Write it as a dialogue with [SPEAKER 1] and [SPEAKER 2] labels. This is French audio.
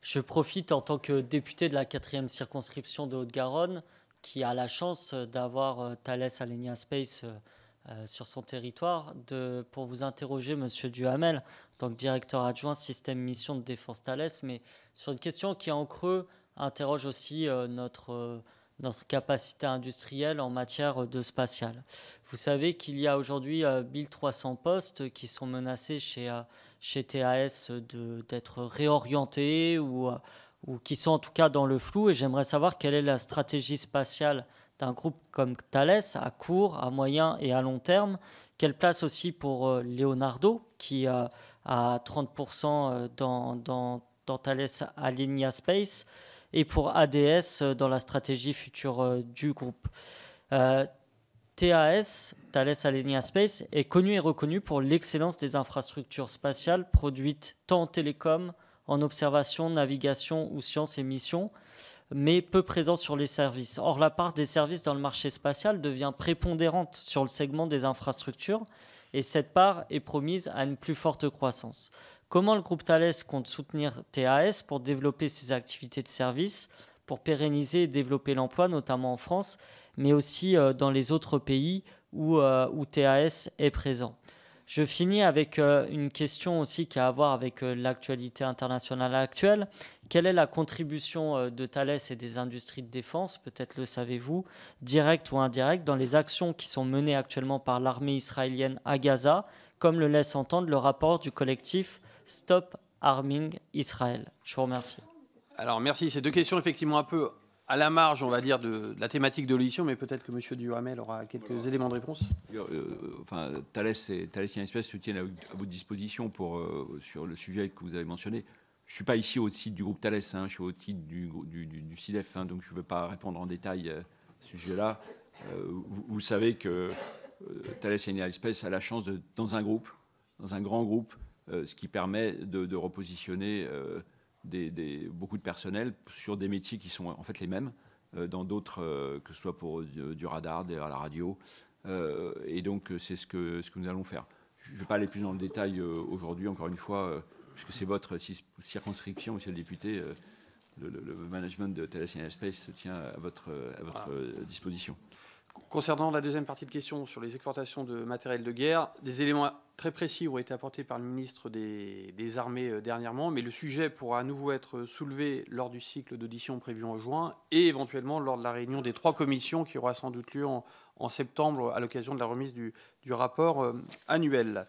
[SPEAKER 1] Je profite en tant que député de la 4e circonscription de Haute-Garonne, qui a la chance d'avoir Thales Alenia Space sur son territoire, pour vous interroger, Monsieur Duhamel, en tant que directeur adjoint système mission de défense Thales, mais sur une question qui en creux interroge aussi notre capacité industrielle en matière de spatial. Vous savez qu'il y a aujourd'hui 1300 postes qui sont menacés chez TAS d'être réorientés ou qui sont en tout cas dans le flou. Et j'aimerais savoir quelle est la stratégie spatiale d'un groupe comme Thales à court, à moyen et à long terme. Quelle place aussi pour Leonardo qui a 30% dans Thales Alenia Space et pour ADS dans la stratégie future du groupe. TAS, Thales Alenia Space, est connu et reconnu pour l'excellence des infrastructures spatiales produites tant en télécom, en observation, navigation ou sciences et missions, mais peu présent sur les services. Or, la part des services dans le marché spatial devient prépondérante sur le segment des infrastructures et cette part est promise à une plus forte croissance. Comment le groupe Thales compte soutenir TAS pour développer ses activités de service, pour pérenniser et développer l'emploi, notamment en France, mais aussi dans les autres pays où TAS est présent? Je finis avec une question aussi qui a à voir avec l'actualité internationale actuelle. Quelle est la contribution de Thales et des industries de défense, peut-être le savez-vous, directe ou indirecte, dans les actions qui sont menées actuellement par l'armée israélienne à Gaza, comme le laisse entendre le rapport du collectif Stop Arming Israël? Je vous remercie.
[SPEAKER 2] Alors merci, ces deux questions effectivement un peu à la marge, on va dire, de la thématique de l'audition, mais peut-être que M. Duhamel aura quelques éléments de réponse.
[SPEAKER 3] Thales et Alenia Space se tiennent à votre disposition sur le sujet que vous avez mentionné. Je ne suis pas ici au titre du groupe Thales, je suis au titre du CIDEF, donc je ne veux pas répondre en détail à ce sujet-là. Vous savez que Thales et Alenia Space a la chance dans un groupe, dans un grand groupe, ce qui permet de repositionner beaucoup de personnel sur des métiers qui sont en fait les mêmes dans d'autres, que ce soit pour du radar, de la radio. Et donc, c'est ce que nous allons faire. Je ne vais pas aller plus dans le détail aujourd'hui, encore une fois, puisque c'est votre circonscription, monsieur le député. Le management de Thales Alenia Space se tient à votre disposition.
[SPEAKER 2] Concernant la deuxième partie de question sur les exportations de matériel de guerre, des éléments très précis ont été apportés par le ministre des Armées dernièrement, mais le sujet pourra à nouveau être soulevé lors du cycle d'audition prévu en juin et éventuellement lors de la réunion des 3 commissions qui aura sans doute lieu en septembre à l'occasion de la remise du rapport annuel.